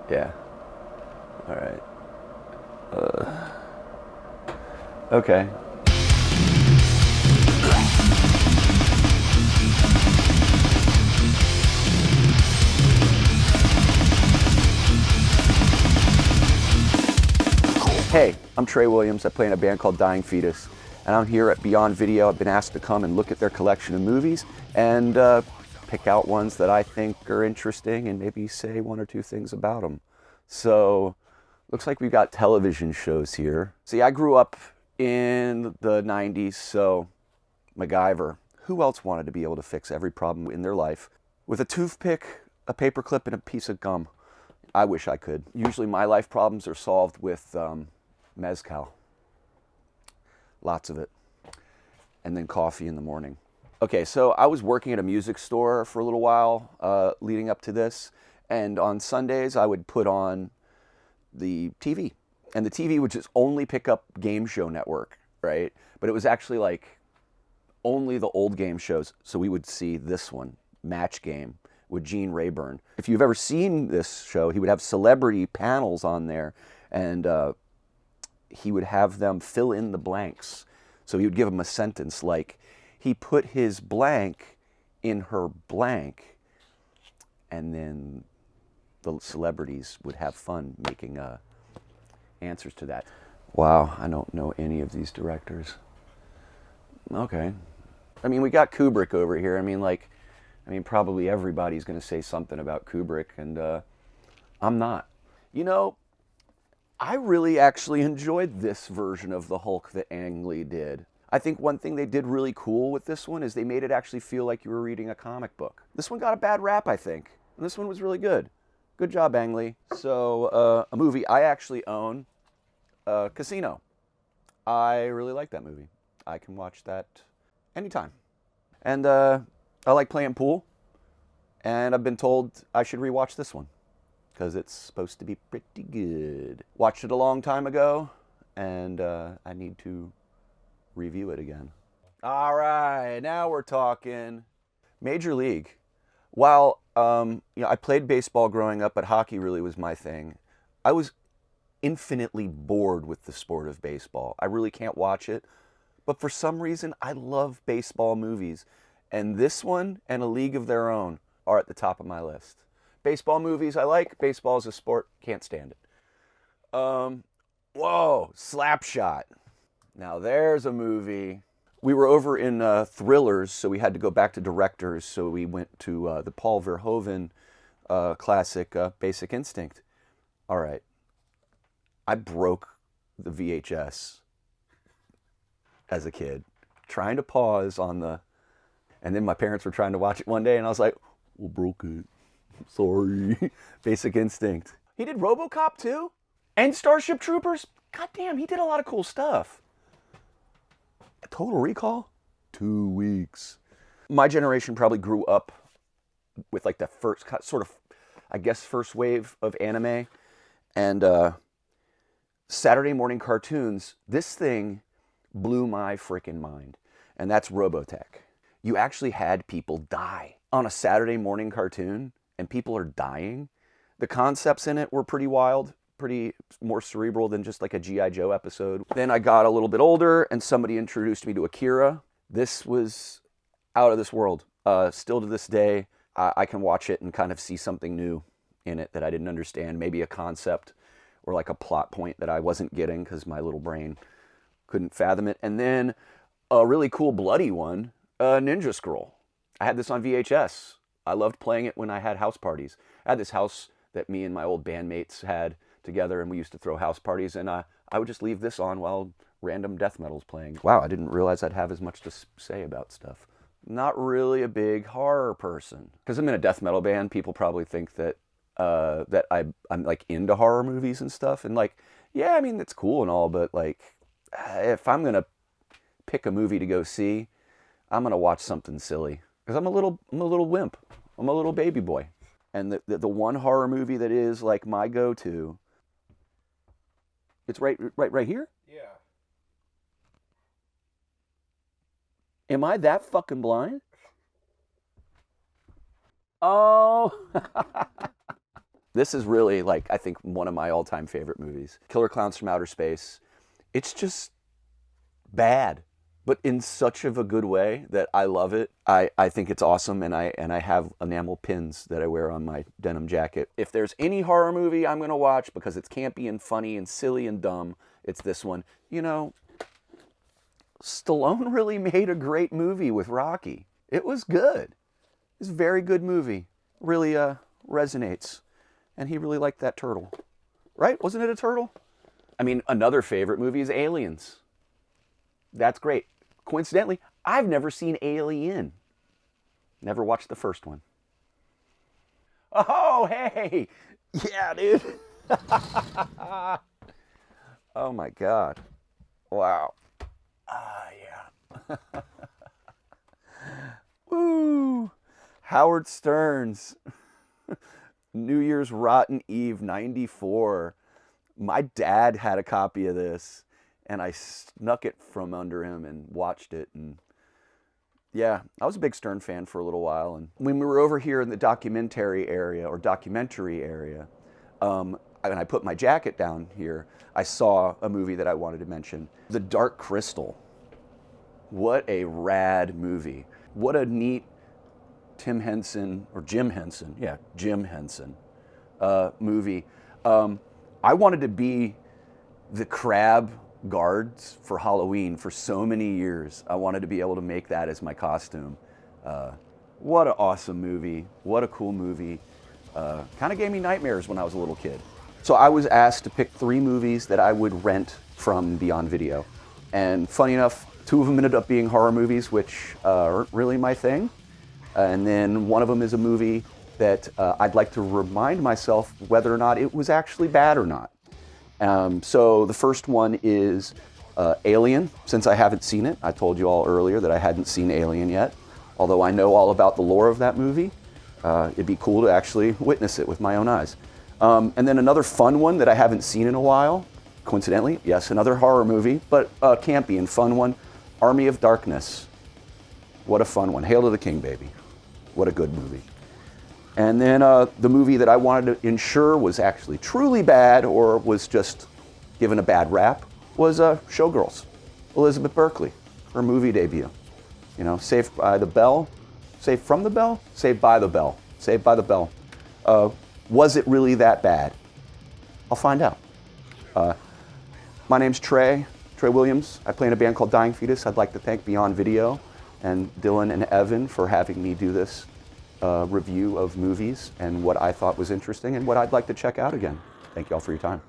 Yeah. All right. Okay. Hey, I'm Trey Williams. I play in a band called Dying Fetus, and I'm here at Beyond Video. I've been asked to come and look at their collection of movies and pick out ones that I think are interesting and maybe say one or two things about them. So, looks like we've got television shows here. See, I grew up in the 90s, so MacGyver. Who else wanted to be able to fix every problem in their life with a toothpick, a paperclip, and a piece of gum? I wish I could. Usually my life problems are solved with mezcal. Lots of it. And then coffee in the morning. Okay, so I was working at a music store for a little while leading up to this. And on Sundays, I would put on the TV. And the TV would just only pick up Game Show Network, right? But it was actually like only the old game shows. So we would see this one, Match Game, with Gene Rayburn. If you've ever seen this show, he would have celebrity panels on there, and he would have them fill in the blanks. So he would give them a sentence like, he put his blank in her blank, and then the celebrities would have fun making answers to that. Wow, I don't know any of these directors. Okay. I mean, we got Kubrick over here. I mean, probably everybody's going to say something about Kubrick, and I'm not. You know, I really actually enjoyed this version of the Hulk that Ang Lee did. I think one thing they did really cool with this one is they made it actually feel like you were reading a comic book. This one got a bad rap, I think, and this one was really good. Good job, Ang Lee. So, a movie I actually own, Casino. I really like that movie. I can watch that anytime. And I like playing pool, and I've been told I should rewatch this one because it's supposed to be pretty good. Watched it a long time ago, and I need to review it again. All right, now we're talking Major League. While I played baseball growing up, but hockey really was my thing. I was infinitely bored with the sport of baseball. I really can't watch it, but for some reason, I love baseball movies. And this one and A League of Their Own are at the top of my list. Baseball movies I like. Baseball is a sport. Can't stand it. Whoa, Slapshot. Now there's a movie. We were over in Thrillers, so we had to go back to directors. So we went to the Paul Verhoeven classic, Basic Instinct. All right. I broke the VHS as a kid, trying to pause on the... And then my parents were trying to watch it one day, and I was like, well, broke it. Sorry. Basic Instinct. He did RoboCop, too? And Starship Troopers? God damn, he did a lot of cool stuff. Total Recall? 2 weeks. My generation probably grew up with like the first sort of, I guess, first wave of anime. And Saturday morning cartoons, this thing blew my freaking mind. And that's Robotech. You actually had people die on a Saturday morning cartoon, and people are dying. The concepts in it were pretty wild, pretty more cerebral than just like a G.I. Joe episode. Then I got a little bit older, and somebody introduced me to Akira. This was out of this world. Still to this day, I can watch it and kind of see something new in it that I didn't understand. Maybe a concept or like a plot point that I wasn't getting because my little brain couldn't fathom it. And then a really cool bloody one, Ninja Scroll. I had this on VHS. I loved playing it when I had house parties. I had this house that me and my old bandmates had together, and we used to throw house parties, and I would just leave this on while random death metal's playing. Wow, I didn't realize I'd have as much to say about stuff. Not really a big horror person. Because I'm in a death metal band, people probably think that I'm like into horror movies and stuff, and like, yeah, I mean, it's cool and all, but like, if I'm gonna pick a movie to go see, I'm gonna watch something silly because I'm a little wimp. I'm a little baby boy. And the one horror movie that is like my go-to, it's right here. Yeah. Am I that fucking blind? Oh, this is really, like, I think one of my all-time favorite movies. Killer Clowns from Outer Space. It's just bad, but in such of a good way that I love it. I think it's awesome, and I have enamel pins that I wear on my denim jacket. If there's any horror movie I'm gonna watch because it's campy and funny and silly and dumb, it's this one. You know, Stallone really made a great movie with Rocky. It was good. It's a very good movie. Really resonates. And he really liked that turtle. Right? Wasn't it a turtle? I mean, another favorite movie is Aliens. That's great. Coincidentally, I've never seen Alien. Never watched the first one. Oh, hey! Yeah, dude. Oh my God. Wow. Yeah. Woo! Howard Stern's New Year's Rotten Eve '94. My dad had a copy of this, and I snuck it from under him and watched it. And yeah, I was a big Stern fan for a little while. And when we were over here in the documentary area, and I put my jacket down here, I saw a movie that I wanted to mention, The Dark Crystal. What a rad movie. What a neat Jim Henson movie. I wanted to be the crab guards for Halloween for so many years. I wanted to be able to make that as my costume. What an awesome movie. What a cool movie. Kind of gave me nightmares when I was a little kid. So I was asked to pick 3 movies that I would rent from Beyond Video. And funny enough, 2 of them ended up being horror movies, which aren't really my thing. And then one of them is a movie that I'd like to remind myself whether or not it was actually bad or not. So the first one is Alien, since I haven't seen it. I told you all earlier that I hadn't seen Alien yet. Although I know all about the lore of that movie, it'd be cool to actually witness it with my own eyes. And then another fun one that I haven't seen in a while, coincidentally, yes, another horror movie, but campy and fun one, Army of Darkness. What a fun one. Hail to the King, baby. What a good movie. And then the movie that I wanted to ensure was actually truly bad or was just given a bad rap was Showgirls, Elizabeth Berkley, her movie debut. You know, Saved by the Bell, Saved from the Bell, Saved by the Bell, Saved by the Bell. Was it really that bad? I'll find out. My name's Trey Williams. I play in a band called Dying Fetus. I'd like to thank Beyond Video and Dylan and Evan for having me do this review of movies and what I thought was interesting and what I'd like to check out again. Thank you all for your time.